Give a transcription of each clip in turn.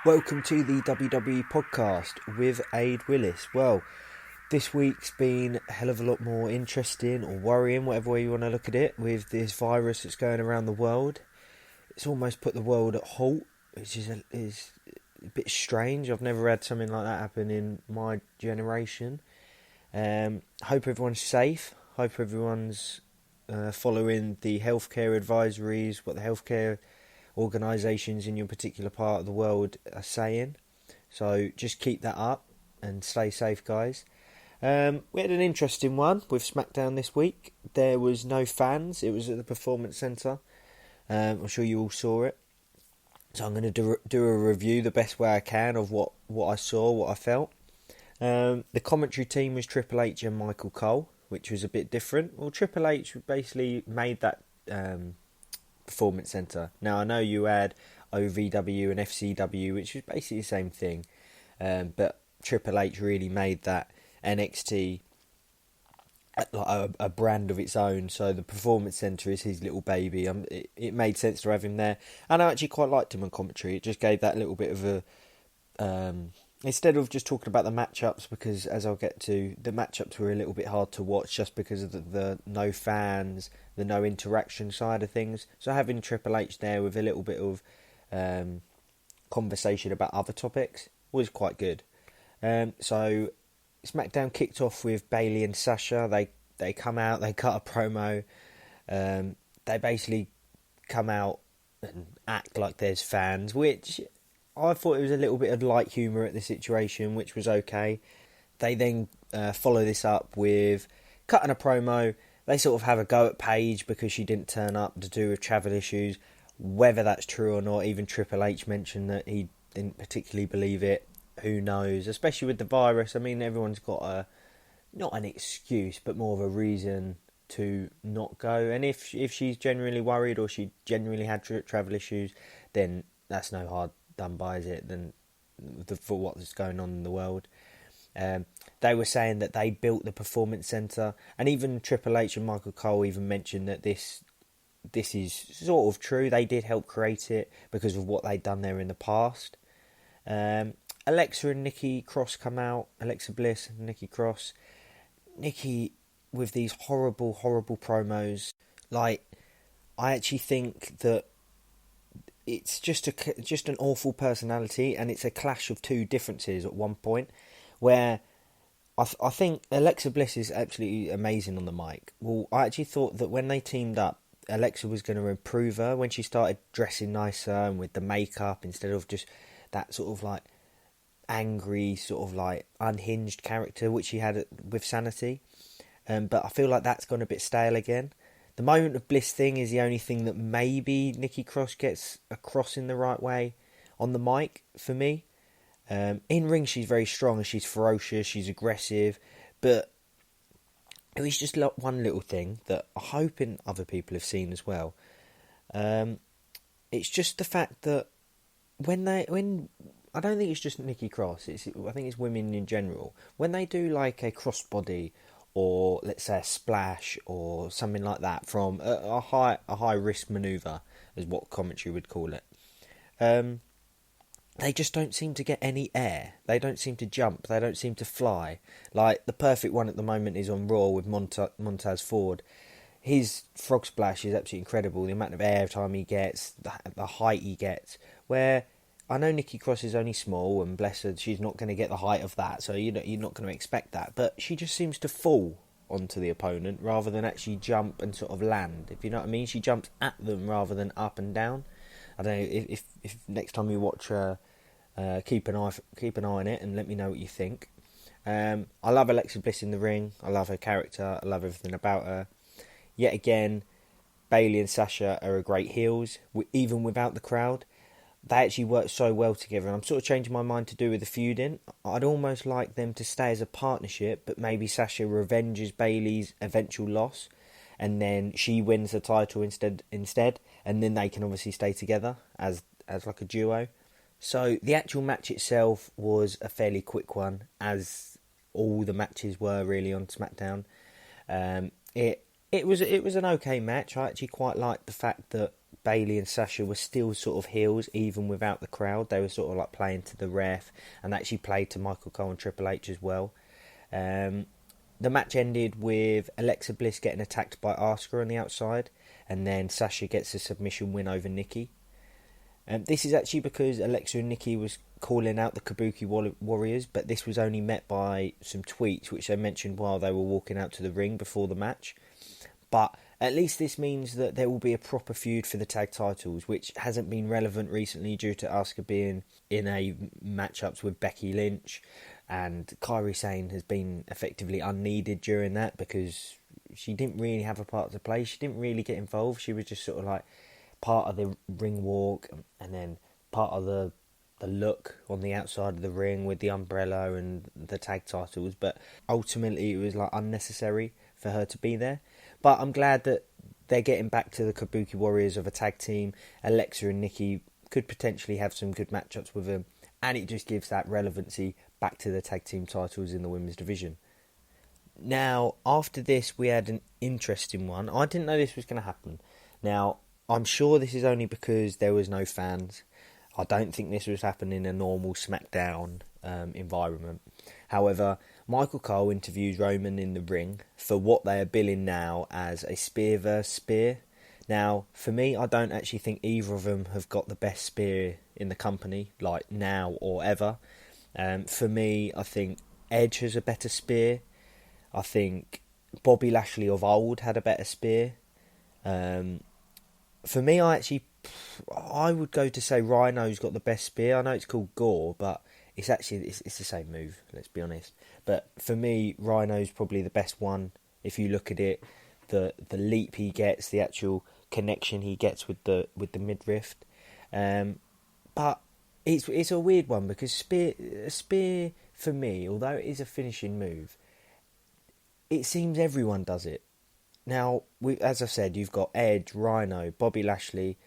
Welcome to the WWE podcast with Aiden Willis. Well, this week's been a hell of a lot more interesting or worrying, whatever way you want to look at it, with this virus that's going around the world. It's almost put the world at halt, which is a bit strange. I've never had something like that happen in my generation. Hope everyone's safe. Hope everyone's following the healthcare advisories, what the healthcare organisations in your particular part of the world are saying. So just keep that up and stay safe, guys. We had an interesting one with Smackdown this week. There was no fans. It was at the Performance Centre. I'm sure you all saw it. So I'm going to do a review the best way I can of what I saw, what I felt. The commentary team was Triple H and Michael Cole, which was a bit different. Well, Triple H basically made that Performance Centre. Now, I know you had OVW and FCW, which was basically the same thing. But Triple H really made that NXT like a brand of its own. So the Performance Centre is his little baby. It made sense to have him there. And I actually quite liked him on commentary. It just gave that little bit of a... instead of just talking about the matchups, because as I'll get to, the matchups were a little bit hard to watch just because of the no fans, the no interaction side of things. So having Triple H there with a little bit of conversation about other topics was quite good. So Smackdown kicked off with Bayley and Sasha. They come out, they cut a promo. They basically come out and act like there's fans, which I thought it was a little bit of light humour at the situation, which was okay. They then follow this up with cutting a promo. They sort of have a go at Paige because she didn't turn up to do with travel issues. Whether that's true or not, even Triple H mentioned that he didn't particularly believe it. Who knows? Especially with the virus. I mean, everyone's got not an excuse, but more of a reason to not go. And if she's genuinely worried or she genuinely had travel issues, then that's no hard done by, is it, than for what's going on in the world. They were saying that they built the Performance Centre, and even Triple H and Michael Cole even mentioned that this is sort of true. They did help create it because of what they'd done there in the past. Alexa and Nikki Cross come out. Alexa Bliss and Nikki Cross. Nikki with these horrible promos. Like, I actually think that it's just an awful personality, and it's a clash of two differences at one point, where I think Alexa Bliss is absolutely amazing on the mic. Well, I actually thought that when they teamed up, Alexa was going to improve her when she started dressing nicer and with the makeup instead of just that sort of like angry, sort of like unhinged character which she had with Sanity. But I feel like that's gone a bit stale again. The Moment of Bliss thing is the only thing that maybe Nikki Cross gets across in the right way on the mic for me. In ring, she's very strong and she's ferocious, she's aggressive, but it was just one little thing that I hope other people have seen as well. It's just the fact that when I don't think it's just Nikki Cross, I think it's women in general, when they do like a crossbody or let's say a splash or something like that from a high risk manoeuvre, is what commentary would call it. They just don't seem to get any air. They don't seem to jump. They don't seem to fly. Like the perfect one at the moment is on Raw with Montez Ford. His frog splash is absolutely incredible. The amount of air time he gets, the height he gets. Where I know Nikki Cross is only small, and bless her, she's not going to get the height of that, so you're not going to expect that. But she just seems to fall onto the opponent rather than actually jump and sort of land, if you know what I mean. She jumps at them rather than up and down. I don't know, if next time you watch her, keep an eye on it and let me know what you think. I love Alexa Bliss in the ring. I love her character. I love everything about her. Yet again, Bayley and Sasha are great heels, even without the crowd. They actually work so well together, and I'm sort of changing my mind to do with the feuding. I'd almost like them to stay as a partnership, but maybe Sasha revenges Bayley's eventual loss, and then she wins the title instead, and then they can obviously stay together as like a duo. So the actual match itself was a fairly quick one, as all the matches were really on SmackDown. It was an okay match. I actually quite liked the fact that Bayley and Sasha were still sort of heels even without the crowd. They were sort of like playing to the ref and actually played to Michael Cole and Triple H as well. The match ended with Alexa Bliss getting attacked by Asuka on the outside, and then Sasha gets a submission win over Nikki. This is actually because Alexa and Nikki was calling out the Kabuki Warriors, but this was only met by some tweets which they mentioned while they were walking out to the ring before the match. But at least this means that there will be a proper feud for the tag titles, which hasn't been relevant recently due to Asuka being in a matchups with Becky Lynch, and Kairi Sane has been effectively unneeded during that because she didn't really have a part to play. She didn't really get involved. She was just sort of like part of the ring walk and then part of the look on the outside of the ring with the umbrella and the tag titles, but ultimately it was like unnecessary for her to be there. But I'm glad that they're getting back to the Kabuki Warriors of a tag team. Alexa and Nikki could potentially have some good matchups with them, and it just gives that relevancy back to the tag team titles in the women's division. Now, after this, we had an interesting one. I didn't know this was going to happen. Now, I'm sure this is only because there was no fans. I don't think this was happening in a normal Smackdown environment. However, Michael Cole interviews Roman in the ring for what they are billing now as a spear versus spear. Now, for me, I don't actually think either of them have got the best spear in the company, like now or ever. For me, I think Edge has a better spear. I think Bobby Lashley of old had a better spear. For me, I would go to say Rhino's got the best spear. I know it's called Gore, but it's actually it's the same move. Let's be honest. But for me, Rhino's probably the best one. If you look at it, the leap he gets, the actual connection he gets with the midriff. But it's a weird one because spear for me, although it is a finishing move, it seems everyone does it. Now, as I said, you've got Edge, Rhino, Bobby Lashley,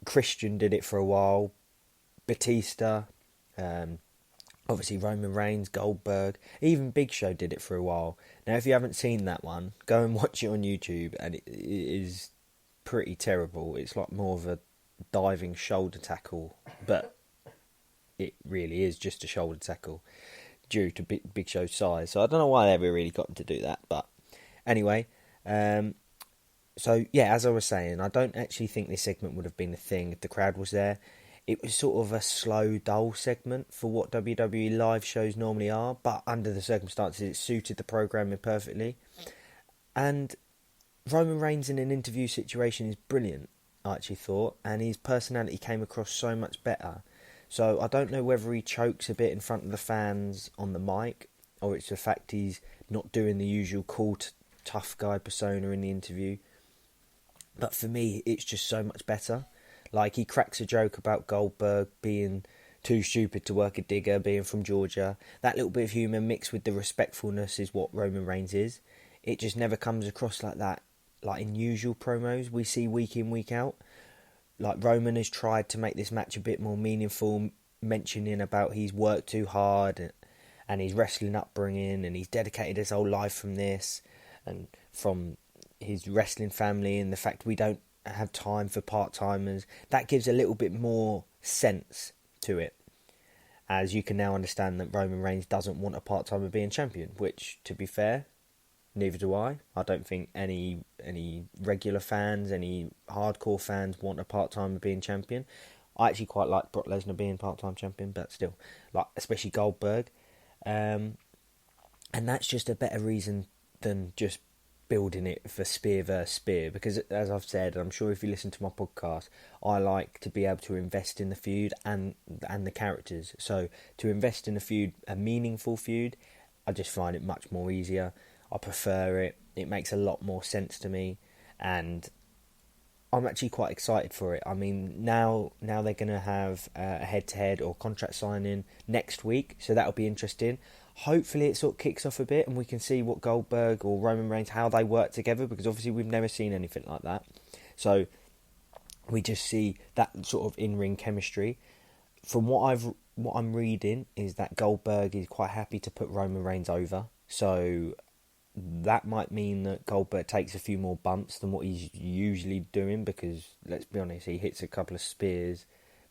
Christian did it for a while, Batista, obviously Roman Reigns, Goldberg, even Big Show did it for a while. Now, if you haven't seen that one, go and watch it on YouTube, and it is pretty terrible. It's like more of a diving shoulder tackle, but it really is just a shoulder tackle due to Big Show's size. So I don't know why they ever really got him to do that, but anyway. So yeah, as I was saying, I don't actually think this segment would have been a thing if the crowd was there. It was sort of a slow, dull segment for what WWE live shows normally are, but under the circumstances, it suited the programming perfectly. And Roman Reigns in an interview situation is brilliant, I actually thought, and his personality came across so much better. So I don't know whether he chokes a bit in front of the fans on the mic, or it's the fact he's not doing the usual cool, tough guy persona in the interview. But for me, it's just so much better. Like, he cracks a joke about Goldberg being too stupid to work a digger, being from Georgia. That little bit of humour mixed with the respectfulness is what Roman Reigns is. It just never comes across like that, like in usual promos we see week in, week out. Like, Roman has tried to make this match a bit more meaningful, mentioning about he's worked too hard and his wrestling upbringing, and he's dedicated his whole life from this and from his wrestling family, and the fact we don't have time for part-timers. That gives a little bit more sense to it, as you can now understand that Roman Reigns doesn't want a part-timer being champion, which, to be fair, neither do I. I don't think any regular fans, any hardcore fans want a part-timer being champion. I actually quite like Brock Lesnar being part-time champion, but still, like, especially Goldberg. And that's just a better reason than just building it for spear versus spear, because as I've said, I'm sure if you listen to my podcast, I like to be able to invest in the feud and the characters. So to invest in a meaningful feud, I just find it much more easier. I prefer it. It makes a lot more sense to me, and I'm actually quite excited for it. I mean, now they're going to have a head-to-head or contract signing next week, so that'll be interesting. Hopefully it sort of kicks off a bit and we can see what Goldberg or Roman Reigns, how they work together, because obviously we've never seen anything like that. So we just see that sort of in-ring chemistry. From what I'm reading is that Goldberg is quite happy to put Roman Reigns over. So that might mean that Goldberg takes a few more bumps than what he's usually doing, because let's be honest, he hits a couple of spears,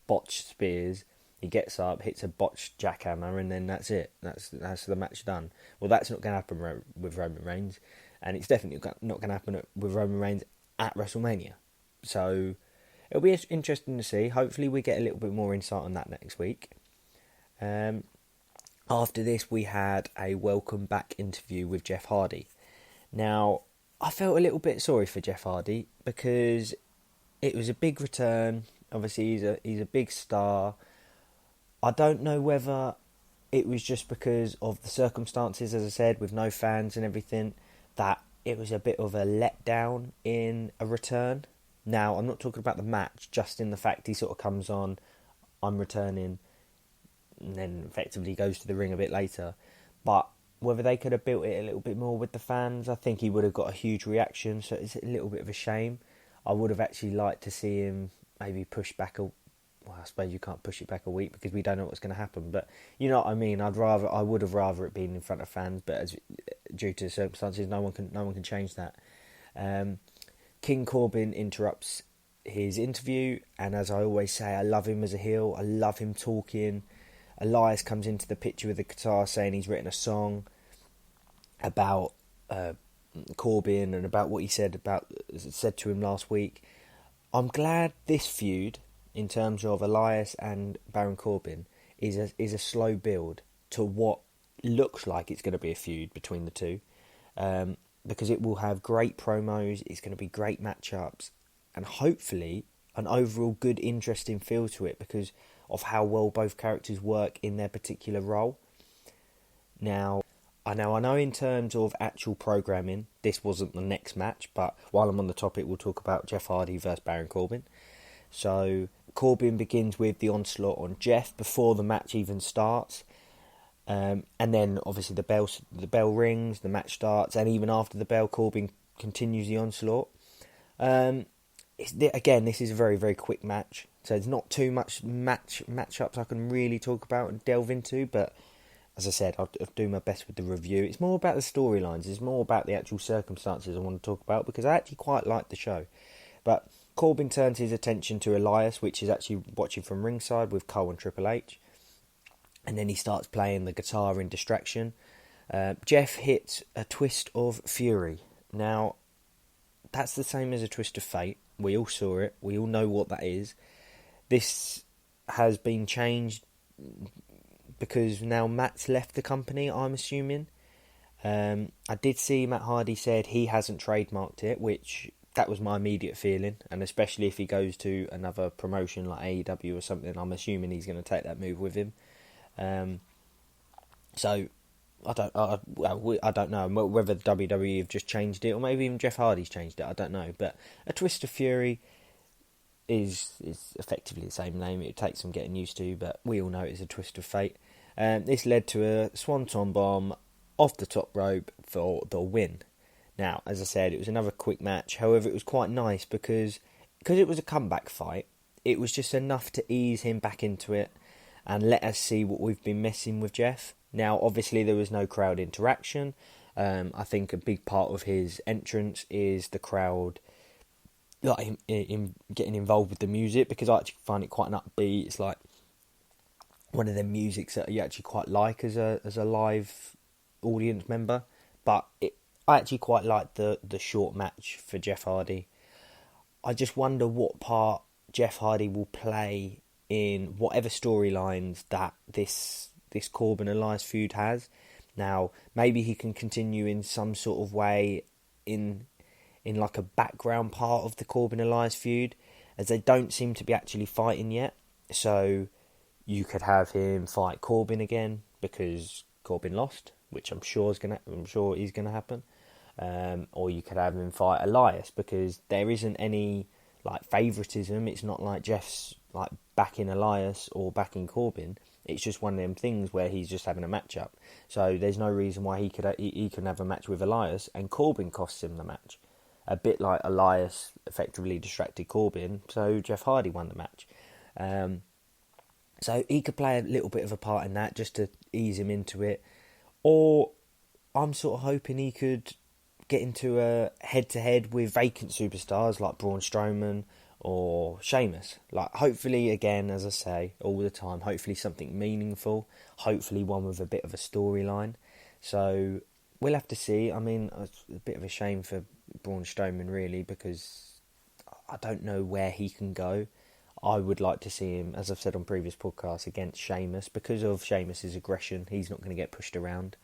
botched spears. He gets up, hits a botched jackhammer, and then that's it. That's the match done. Well, that's not going to happen with Roman Reigns, and it's definitely not going to happen with Roman Reigns at WrestleMania. So it'll be interesting to see. Hopefully, we get a little bit more insight on that next week. After this, we had a welcome back interview with Jeff Hardy. Now, I felt a little bit sorry for Jeff Hardy because it was a big return. Obviously, he's a big star. I don't know whether it was just because of the circumstances, as I said, with no fans and everything, that it was a bit of a letdown in a return. Now, I'm not talking about the match, just in the fact he sort of comes on, I'm returning, and then effectively goes to the ring a bit later. But whether they could have built it a little bit more with the fans, I think he would have got a huge reaction, so it's a little bit of a shame. I would have actually liked to see him maybe push back well, I suppose you can't push it back a week because we don't know what's going to happen, but you know what I mean. I would have rather it been in front of fans, but due to circumstances, no one can change that. King Corbin interrupts his interview, and as I always say, I love him as a heel. I love him talking. Elias comes into the picture with the guitar, saying he's written a song about Corbin and about what he said to him last week. I'm glad this feud, in terms of Elias and Baron Corbin, is a slow build to what looks like it's going to be a feud between the two, because it will have great promos, it's going to be great matchups, and hopefully an overall good, interesting feel to it because of how well both characters work in their particular role. Now I know in terms of actual programming, this wasn't the next match, but while I'm on the topic, we'll talk about Jeff Hardy versus Baron Corbin. So Corbin begins with the onslaught on Jeff before the match even starts, and then obviously the bell rings, the match starts, and even after the bell, Corbin continues the onslaught. Again, this is a very, very quick match, so there's not too much matchups I can really talk about and delve into, but as I said, I'll do my best with the review. It's more about the storylines, it's more about the actual circumstances I want to talk about, because I actually quite like the show. But Corbin turns his attention to Elias, which is actually watching from ringside with Cole and Triple H, and then he starts playing the guitar in distraction. Jeff hits a twist of fury. Now, that's the same as a twist of fate. We all saw it. We all know what that is. This has been changed because now Matt's left the company, I'm assuming. I did see Matt Hardy said he hasn't trademarked it, which that was my immediate feeling. And especially if he goes to another promotion like AEW or something, I'm assuming he's going to take that move with him. So I don't know whether the WWE have just changed it or maybe even Jeff Hardy's changed it. I don't know, but a twist of fury is effectively the same name. It takes some getting used to, but we all know it's a twist of fate. This led to a swanton bomb off the top rope for the win. Now, as I said, it was another quick match. However, it was quite nice because it was a comeback fight. It was just enough to ease him back into it and let us see what we've been missing with Jeff. Now, obviously, there was no crowd interaction. I think a big part of his entrance is the crowd, like him getting involved with the music, because I actually find it quite an upbeat. It's like one of them musics that you actually quite like as a live audience member. But I actually quite like the short match for Jeff Hardy. I just wonder what part Jeff Hardy will play in whatever storylines that this Corbin Elias feud has. Now, maybe he can continue in some sort of way in like a background part of the Corbin Elias feud, as they don't seem to be actually fighting yet. So you could have him fight Corbin again because Corbin lost, which I'm sure is gonna happen. Or you could have him fight Elias because there isn't any like favouritism. It's not like Jeff's like backing Elias or backing Corbin. It's just one of them things where he's just having a match-up. So there's no reason why he can have a match with Elias and Corbin costs him the match. A bit like Elias effectively distracted Corbin, so Jeff Hardy won the match. So he could play a little bit of a part in that just to ease him into it. Or I'm sort of hoping he could get into a head-to-head with vacant superstars like Braun Strowman or Sheamus. Like, hopefully, again, as I say all the time, hopefully something meaningful, hopefully one with a bit of a storyline. So we'll have to see. I mean, it's a bit of a shame for Braun Strowman, really, because I don't know where he can go. I would like to see him, as I've said on previous podcasts, against Sheamus. Because of Sheamus's aggression, he's not going to get pushed around.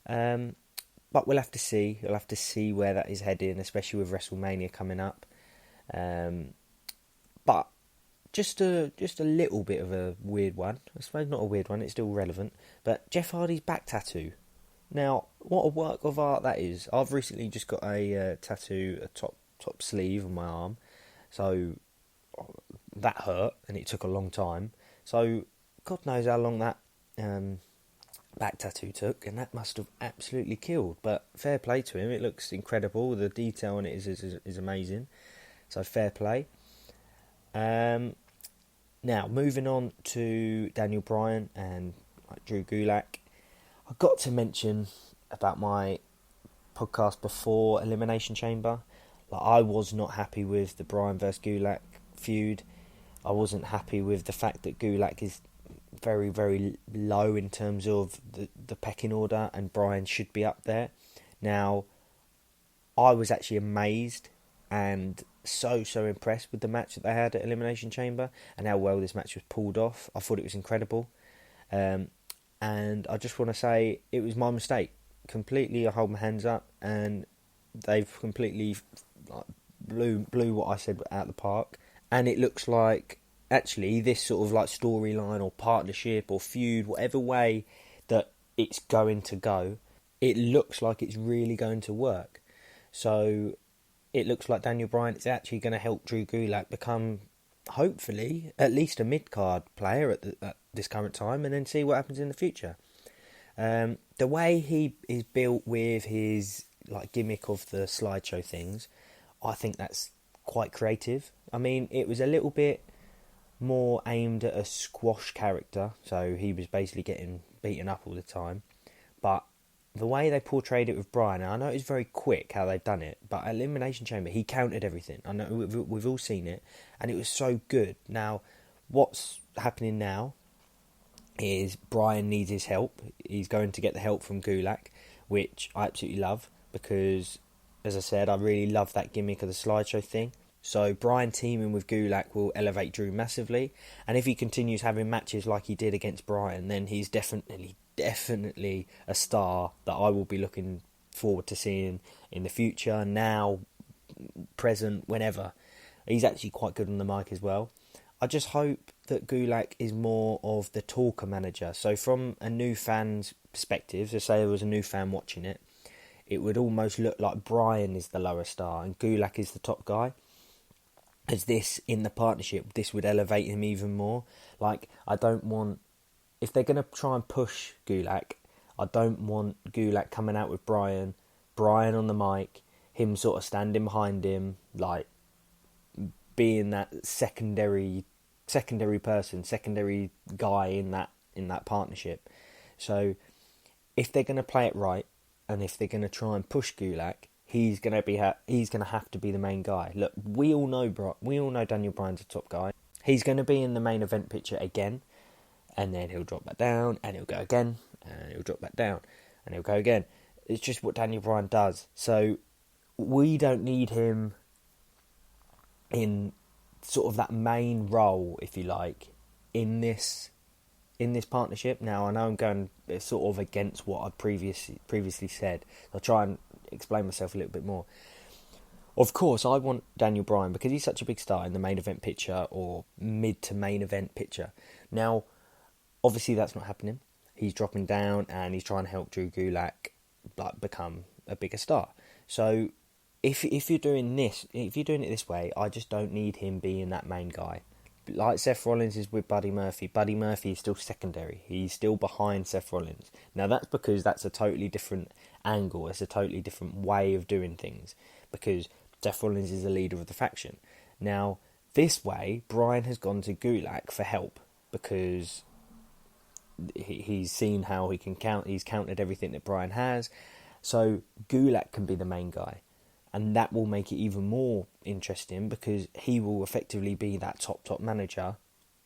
But we'll have to see. We'll have to see where that is heading, especially with WrestleMania coming up. But just a little bit of a weird one. I suppose not a weird one. It's still relevant. But Jeff Hardy's back tattoo. Now, what a work of art that is. I've recently just got a tattoo, a top sleeve on my arm. So that hurt, and it took a long time. So God knows how long that back tattoo took, and that must have absolutely killed. But fair play to him. It looks incredible. The detail on it is amazing. So fair play. Now moving on to Daniel Bryan and Drew Gulak. I got to mention about my podcast before Elimination Chamber. Like, I was not happy with the Bryan vs Gulak feud. I wasn't happy with the fact that Gulak is very, very low in terms of the pecking order, and Bryan should be up there. Now, I was actually amazed and so impressed with the match that they had at Elimination Chamber and how well this match was pulled off. I thought it was incredible. And I just want to say it was my mistake. Completely, I hold my hands up, and they've completely blew what I said out of the park. And it looks like, actually, this sort of like storyline or partnership or feud, whatever way that it's going to go, it looks like it's really going to work. So it looks like Daniel Bryan is actually going to help Drew Gulak become, hopefully, at least a mid-card player at this current time, and then see what happens in the future. The way he is built with his like gimmick of the slideshow things, I think that's quite creative. I mean, it was a little bit more aimed at a squash character, so he was basically getting beaten up all the time. But the way they portrayed it with Bryan, I know it's very quick how they've done it, but at Elimination Chamber, he countered everything. I know we've all seen it, and it was so good. Now, what's happening now is Bryan needs his help. He's going to get the help from Gulak, which I absolutely love, because, as I said, I really love that gimmick of the slideshow thing. So Bryan teaming with Gulak will elevate Drew massively, and if he continues having matches like he did against Bryan, then he's definitely a star that I will be looking forward to seeing in the future, now, present, whenever. He's actually quite good on the mic as well. I just hope that Gulak is more of the talker manager. So from a new fan's perspective, so say there was a new fan watching it, it would almost look like Bryan is the lower star and Gulak is the top guy. As this, in the partnership, this would elevate him even more. Like, I don't want, if they're going to try and push Gulak, I don't want Gulak coming out with Bryan on the mic, him sort of standing behind him, like, being that secondary person, secondary guy in that partnership. So if they're going to play it right, and if they're going to try and push Gulak, he's going to have to be the main guy. Look, we all know Daniel Bryan's a top guy. He's going to be in the main event picture again, and then he'll drop back down, and he'll go again, and he'll drop back down, and he'll go again. It's just what Daniel Bryan does. So we don't need him in sort of that main role, if you like, in this partnership. Now, I know I'm going sort of against what I previously said. I'll try and explain myself a little bit more. Of course, I want Daniel Bryan, because he's such a big star, in the main event picture or mid to main event picture. Now, obviously that's not happening. He's dropping down and he's trying to help Drew Gulak become a bigger star. So if you're doing it this way, I just don't need him being that main guy. Like Seth Rollins is with Buddy Murphy. Buddy Murphy is still secondary. He's still behind Seth Rollins. Now that's because that's a totally different angle. It's a totally different way of doing things, because Seth Rollins is the leader of the faction. Now, this way, Bryan has gone to Gulak for help, because he's seen how he can count. He's counted everything that Bryan has. So Gulak can be the main guy. And that will make it even more interesting because he will effectively be that top manager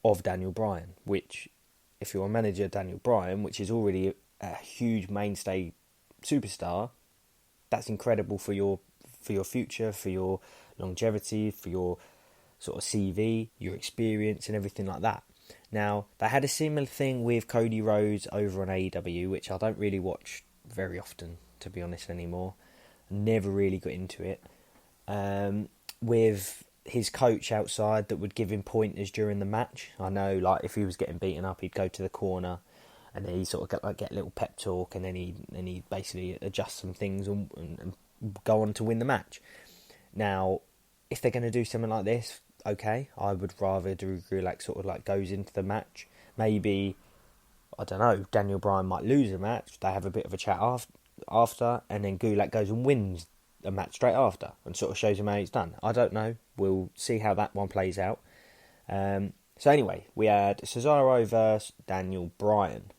of Daniel Bryan, which, if you're a manager of Daniel Bryan, which is already a huge mainstay superstar, that's incredible for your future, for your longevity, for your sort of CV, your experience and everything like that. Now, they had a similar thing with Cody Rhodes over on AEW, which I don't really watch very often, to be honest, anymore. Never really got into it. With his coach outside that would give him pointers during the match. I know, like, if he was getting beaten up, he'd go to the corner and then he'd sort of get a little pep talk, and then he'd basically adjust some things and go on to win the match. Now, if they're going to do something like this, okay, I would rather Drew Gulak sort of like goes into the match. Maybe, I don't know, Daniel Bryan might lose a match. They have a bit of a chat after, and then Gulak goes and wins a match straight after and sort of shows him how it's done. I don't know. We'll see how that one plays out. So anyway, we had Cesaro versus Daniel Bryan.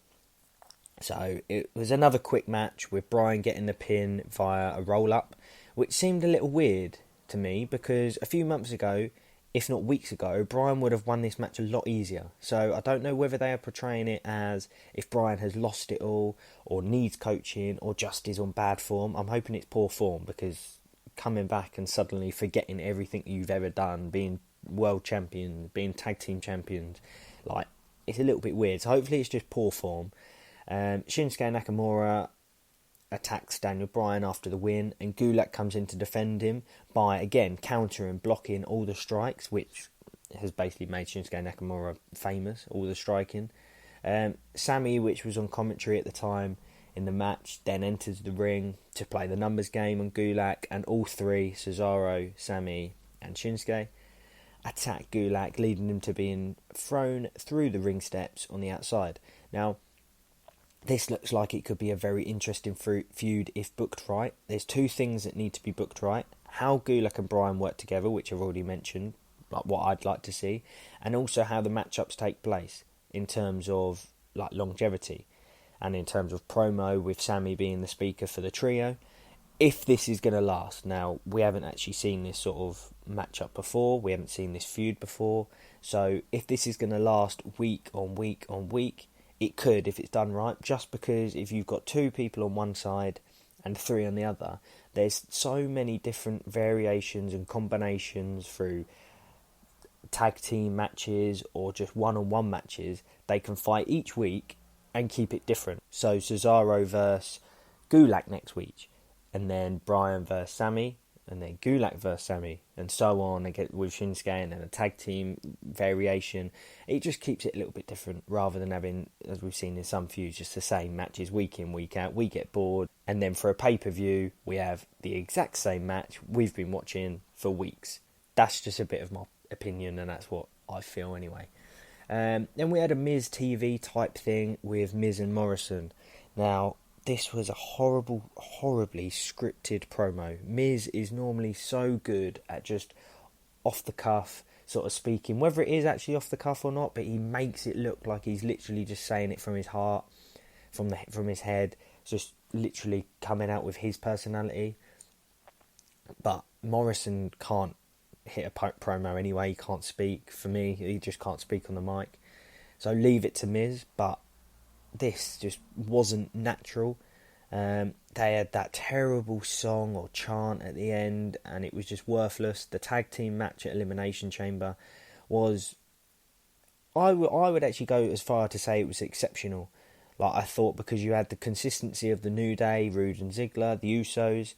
So it was another quick match with Bryan getting the pin via a roll-up, which seemed a little weird to me because a few months ago, if not weeks ago, Bryan would have won this match a lot easier. So I don't know whether they are portraying it as if Bryan has lost it all or needs coaching or just is on bad form. I'm hoping it's poor form because coming back and suddenly forgetting everything you've ever done, being world champion, being tag team champions, like, it's a little bit weird. So hopefully it's just poor form. Shinsuke Nakamura attacks Daniel Bryan after the win, and Gulak comes in to defend him by, again, countering, blocking all the strikes, which has basically made Shinsuke Nakamura famous, all the striking. Sammy, which was on commentary at the time in the match, then enters the ring to play the numbers game on Gulak, and all three, Cesaro, Sammy and Shinsuke, attack Gulak, leading him to being thrown through the ring steps on the outside. Now, this looks like it could be a very interesting feud if booked right. There's two things that need to be booked right. How Gulak and Bryan work together, which I've already mentioned, like what I'd like to see, and also how the matchups take place in terms of like longevity and in terms of promo, with Sammy being the speaker for the trio. If this is going to last. Now, we haven't actually seen this sort of matchup before. We haven't seen this feud before. So if this is going to last week on week on week, it could if it's done right, just because if you've got two people on one side and three on the other, there's so many different variations and combinations through tag team matches or just one-on-one matches. They can fight each week and keep it different. So Cesaro versus Gulak next week, and then Bryan versus Sammy, and then Gulak versus Sammy, and so on, and get with Shinsuke, and then a tag team variation. It just keeps it a little bit different, rather than having, as we've seen in some feuds, just the same matches week in, week out. We get bored, and then for a pay-per-view, we have the exact same match we've been watching for weeks. That's just a bit of my opinion, and that's what I feel anyway. Then we had a Miz TV type thing with Miz and Morrison. Now, this was a horribly scripted promo. Miz is normally so good at just off the cuff sort of speaking, whether it is actually off the cuff or not, but he makes it look like he's literally just saying it from his heart, from his head, just literally coming out with his personality. But Morrison can't hit a promo anyway. He can't speak. For me, he just can't speak on the mic. So leave it to Miz, but this just wasn't natural. They had that terrible song or chant at the end, and it was just worthless. The tag team match at Elimination Chamber was, I would actually go as far to say it was exceptional. Like, I thought, because you had the consistency of the New Day, Rude and Ziggler, the Usos,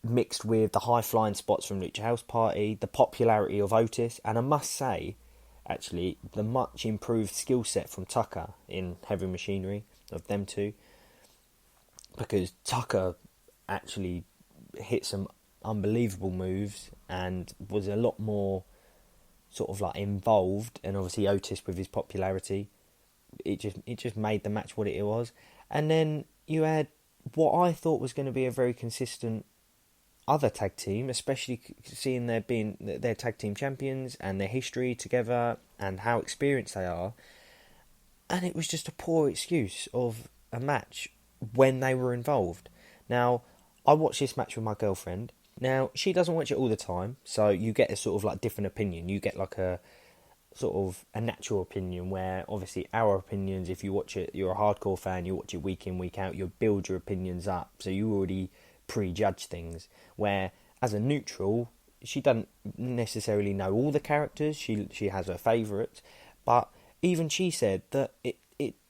mixed with the high-flying spots from Lucha House Party, the popularity of Otis, and I must say, actually, the much improved skill set from Tucker in Heavy Machinery, of them two, because Tucker actually hit some unbelievable moves and was a lot more sort of like involved, and obviously Otis with his popularity, it just made the match what it was. And then you had what I thought was going to be a very consistent other tag team, especially seeing their tag team champions and their history together and how experienced they are. And it was just a poor excuse of a match when they were involved. Now, I watched this match with my girlfriend. Now, she doesn't watch it all the time, so you get a sort of like different opinion. You get like a sort of a natural opinion where obviously our opinions, if you watch it, you're a hardcore fan, you watch it week in, week out, you build your opinions up, so you already prejudge things. Where as a neutral, she doesn't necessarily know all the characters, she has her favourites, but even she said that it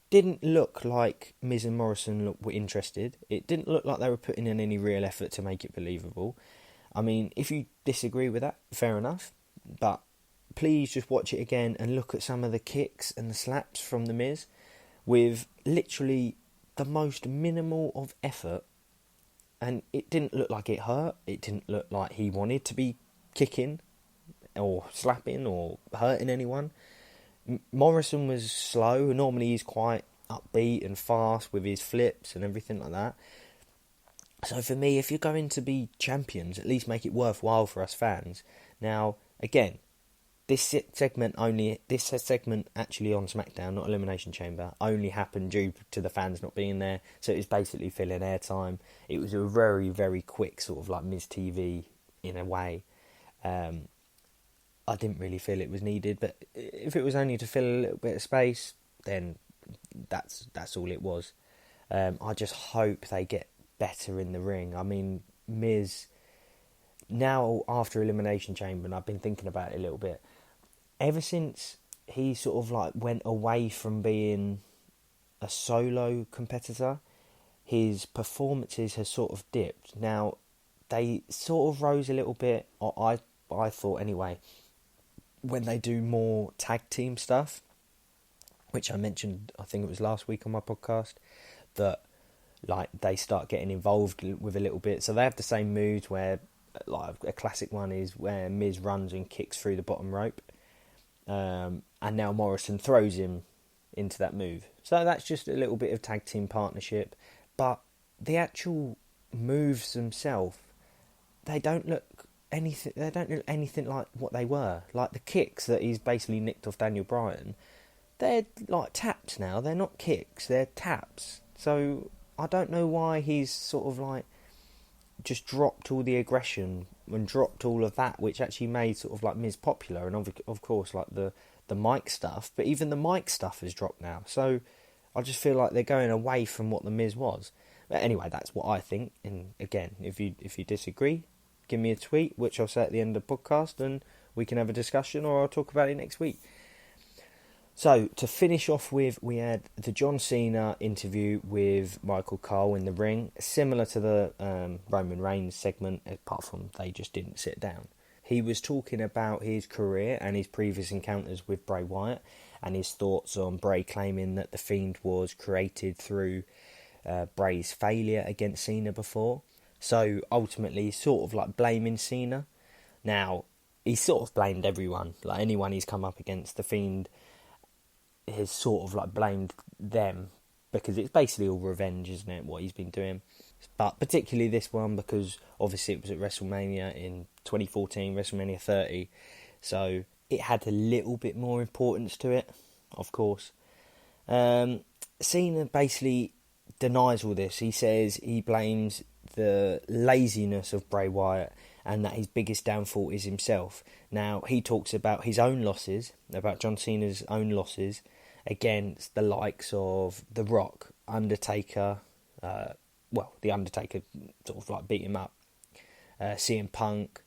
didn't look like Miz and Morrison were interested. It didn't look like they were putting in any real effort to make it believable. I mean, if you disagree with that, fair enough, but please just watch it again and look at some of the kicks and the slaps from The Miz with literally the most minimal of effort, and it didn't look like it hurt. It didn't look like he wanted to be kicking or slapping or hurting anyone. Morrison was slow. Normally he's quite upbeat and fast with his flips and everything like that. So for me, if you're going to be champions, at least make it worthwhile for us fans. Now, again, this segment actually on Smackdown, not Elimination Chamber, only happened due to the fans not being there. So it was basically filling airtime. It was a very, very quick sort of like Miz TV in a way. I didn't really feel it was needed, but if it was only to fill a little bit of space, then that's all it was. I just hope they get better in the ring. I mean, Miz, now after Elimination Chamber, and I've been thinking about it a little bit, ever since he sort of like went away from being a solo competitor, his performances has sort of dipped. Now, they sort of rose a little bit, or I thought anyway, when they do more tag team stuff, which I mentioned, I think it was last week on my podcast, that like they start getting involved with a little bit. So they have the same moves where, like a classic one is where Miz runs and kicks through the bottom rope, and now Morrison throws him into that move. So that's just a little bit of tag team partnership. But the actual moves themselves, they don't look anything like what they were. Like the kicks that he's basically nicked off Daniel Bryan, they're like taps now. They're not kicks, they're taps. So I don't know why he's sort of like just dropped all the aggression and dropped all of that, which actually made sort of like Miz popular, and of course like the mic stuff. But even the mic stuff has dropped now. So I just feel like they're going away from what the Miz was. But anyway, that's what I think. And again, if you disagree, give me a tweet, which I'll say at the end of the podcast, and we can have a discussion, or I'll talk about it next week. So, to finish off with, we had the John Cena interview with Michael Cole in the ring, similar to the Roman Reigns segment, apart from they just didn't sit down. He was talking about his career and his previous encounters with Bray Wyatt, and his thoughts on Bray claiming that The Fiend was created through Bray's failure against Cena before. So ultimately, sort of like blaming Cena. Now, he sort of blamed everyone. Like anyone he's come up against, The Fiend has sort of like blamed them, because it's basically all revenge, isn't it, what he's been doing. But particularly this one, because obviously it was at WrestleMania in 2014, WrestleMania 30. So it had a little bit more importance to it, of course. Cena basically denies all this. He says he blames the laziness of Bray Wyatt and that his biggest downfall is himself. Now, he talks about his own losses, about John Cena's own losses against the likes of The Rock, Undertaker, the Undertaker sort of like beat him up, CM Punk,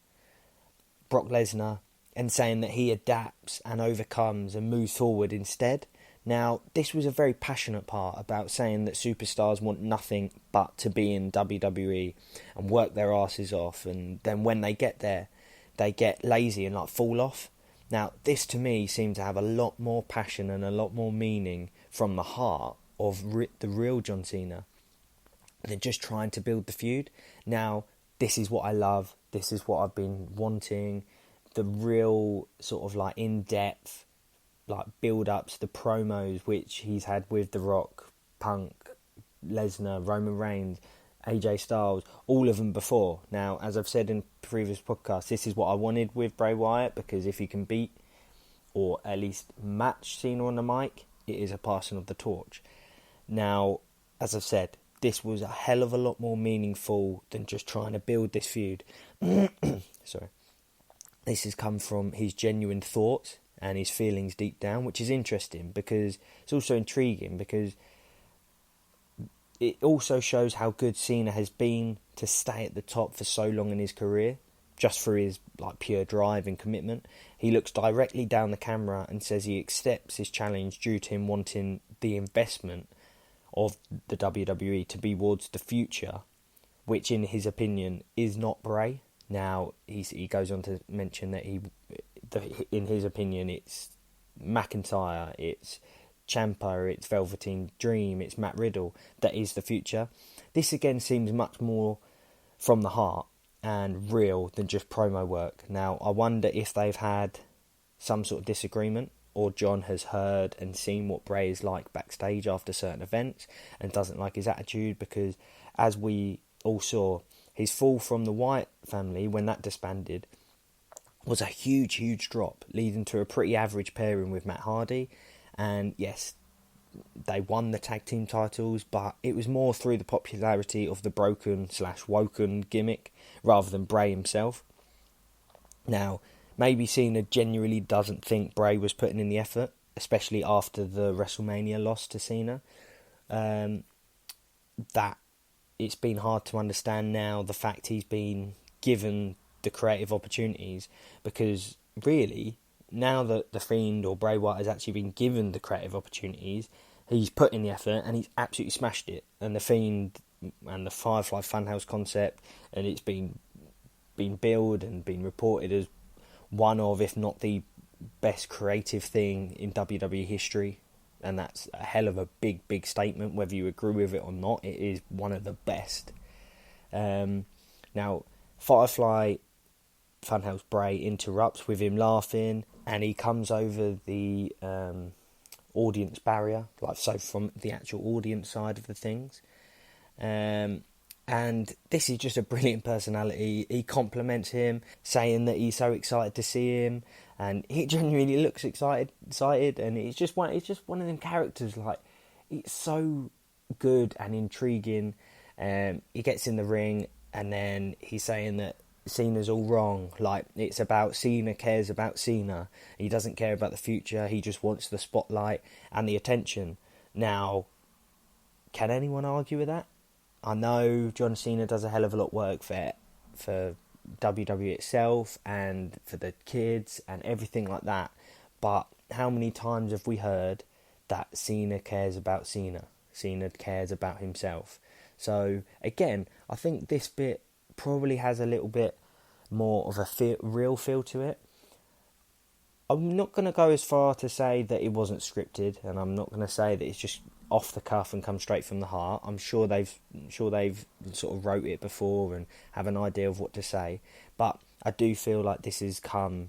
Brock Lesnar, and saying that he adapts and overcomes and moves forward instead. Now, this was a very passionate part about saying that superstars want nothing but to be in WWE and work their asses off, and then when they get there, they get lazy and like fall off. Now, this to me seemed to have a lot more passion and a lot more meaning from the heart of the real John Cena than just trying to build the feud. Now, this is what I love. This is what I've been wanting. The real sort of like in-depth like build-ups, the promos which he's had with The Rock, Punk, Lesnar, Roman Reigns, AJ Styles, all of them before. Now, as I've said in previous podcasts, this is what I wanted with Bray Wyatt, because if he can beat or at least match Cena on the mic, it is a passing of the torch. Now, as I've said, this was a hell of a lot more meaningful than just trying to build this feud. Sorry. This has come from his genuine thoughts and his feelings deep down, which is interesting because it's also intriguing because it also shows how good Cena has been to stay at the top for so long in his career, just for his pure drive and commitment. He looks directly down the camera and says he accepts his challenge due to him wanting the investment of the WWE to be towards the future, which in his opinion is not Bray. Now he goes on to mention that in his opinion it's McIntyre, it's Ciampa, it's Velveteen Dream, it's Matt Riddle that is the future. This again seems much more from the heart and real than just promo work. Now I wonder if they've had some sort of disagreement, or John has heard and seen what Bray is like backstage after certain events and doesn't like his attitude, because as we all saw, his fall from the Wyatt family when that disbanded was a huge drop, leading to a pretty average pairing with Matt Hardy. And yes, they won the tag team titles, but it was more through the popularity of the broken/woken gimmick rather than Bray himself. Now, maybe Cena genuinely doesn't think Bray was putting in the effort, especially after the WrestleMania loss to Cena. That it's been hard to understand now the fact he's been given the creative opportunities, because really, now that The Fiend or Bray Wyatt has actually been given the creative opportunities, he's put in the effort and he's absolutely smashed it. And The Fiend and the Firefly Funhouse concept, and it's been billed and been reported as one of, if not the best creative thing in WWE history. And that's a hell of a big statement, whether you agree with it or not. It is one of the best. Now, Firefly Funhouse Bray interrupts with him laughing, and he comes over the audience barrier, so from the actual audience side of the things. And this is just a brilliant personality. He compliments him, saying that he's so excited to see him, and he genuinely looks excited, and it's just one of them characters. It's so good and intriguing. He gets in the ring, and then he's saying that Cena's all wrong. It's about Cena cares about Cena. He doesn't care about the future. He just wants the spotlight and the attention. Now, can anyone argue with that? I know John Cena does a hell of a lot of work for WWE itself and for the kids and everything like that. But how many times have we heard that Cena cares about Cena? Cena cares about himself. So again, I think this bit probably has a little bit more of a real feel to it. I'm not going to go as far to say that it wasn't scripted, and I'm not going to say that it's just off the cuff and come straight from the heart. I'm sure they've sort of wrote it before and have an idea of what to say. But I do feel like this has come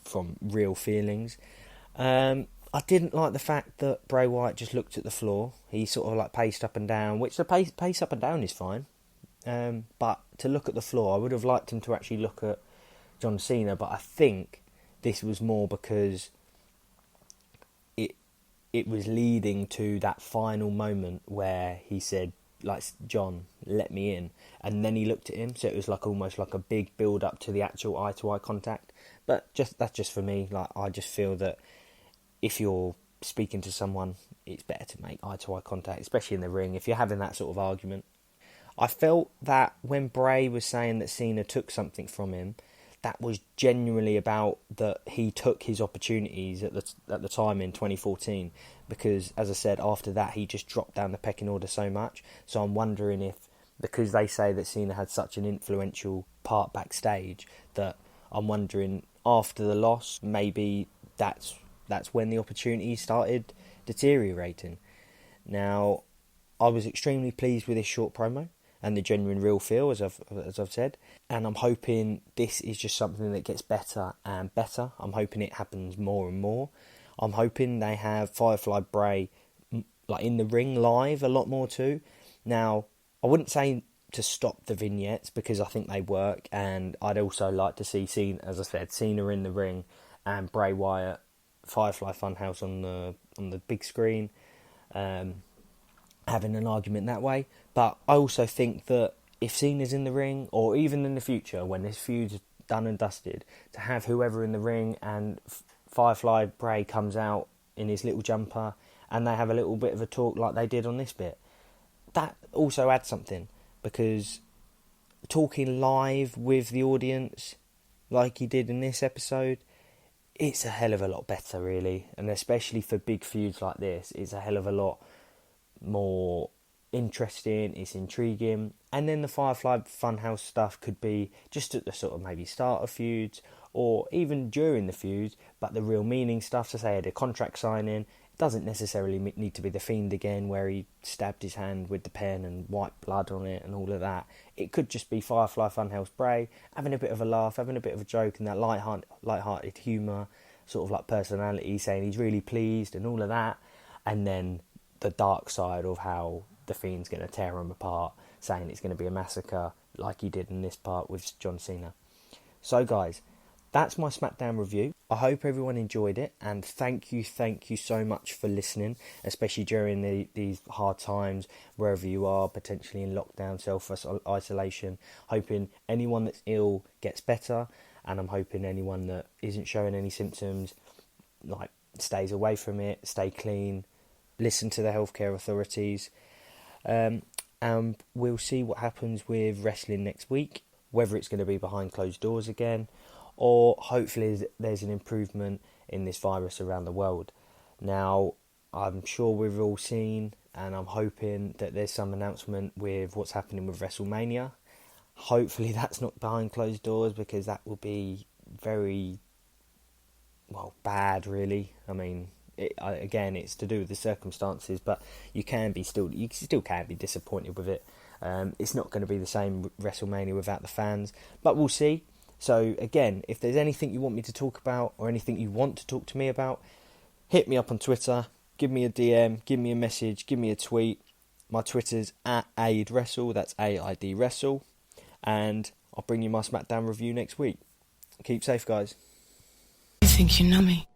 from real feelings. I didn't like the fact that Bray Wyatt just looked at the floor. He sort of paced up and down, which the pace up and down is fine. But to look at the floor, I would have liked him to actually look at John Cena. But I think this was more because it was leading to that final moment where he said, John, let me in. And then he looked at him, so it was almost like a big build up to the actual eye-to-eye contact. But that's just for me. I just feel that if you're speaking to someone, it's better to make eye-to-eye contact, especially in the ring, if you're having that sort of argument. I felt that when Bray was saying that Cena took something from him, that was genuinely about that he took his opportunities at the time in 2014, because, as I said, after that he just dropped down the pecking order so much. So I'm wondering if, because they say that Cena had such an influential part backstage, that I'm wondering after the loss, maybe that's when the opportunity started deteriorating. Now, I was extremely pleased with this short promo and the genuine real feel, as I've said, and I'm hoping this is just something that gets better and better. I'm hoping it happens more and more. I'm hoping they have Firefly Bray in the ring live a lot more too. Now, I wouldn't say to stop the vignettes, because I think they work, and I'd also like to see Cena, as I said, Cena in the ring and Bray Wyatt Firefly Funhouse on the big screen, having an argument that way. But I also think that if Cena's in the ring, or even in the future when this feud's done and dusted, to have whoever in the ring and Firefly Bray comes out in his little jumper and they have a little bit of a talk like they did on this bit, that also adds something, because talking live with the audience like he did in this episode, it's a hell of a lot better, really. And especially for big feuds like this, it's a hell of a lot more interesting, it's intriguing. And then the Firefly Funhouse stuff could be just at the sort of maybe start of feuds, or even during the feuds, but the real meaning stuff, to say at a contract signing. It doesn't necessarily need to be the Fiend again, where he stabbed his hand with the pen and wiped blood on it and all of that. It could just be Firefly Funhouse Bray having a bit of a laugh, having a bit of a joke, and that light-hearted humour, sort of like personality, saying he's really pleased and all of that. And then the dark side of how the Fiend's going to tear him apart, saying it's going to be a massacre like he did in this part with John Cena. So guys, that's my Smackdown review. I hope everyone enjoyed it, and thank you so much for listening, especially during these hard times, wherever you are, potentially in lockdown, self-isolation. Hoping anyone that's ill gets better, and I'm hoping anyone that isn't showing any symptoms, like, stays away from it, stay clean, listen to the healthcare authorities, and we'll see what happens with wrestling next week, whether it's going to be behind closed doors again, or hopefully there's an improvement in this virus around the world. Now, I'm sure we've all seen, and I'm hoping that there's some announcement with what's happening with WrestleMania. Hopefully that's not behind closed doors, because that will be very, bad, really. I mean, again, it's to do with the circumstances, but you still can be disappointed with it. It's not going to be the same WrestleMania without the fans, but we'll see. So again, if there's anything you want me to talk about, or anything you want to talk to me about, hit me up on Twitter, give me a DM, give me a message, give me a tweet. My Twitter's @AidWrestle, that's AID Wrestle, and I'll bring you my Smackdown review next week. Keep safe, guys. You think you know me?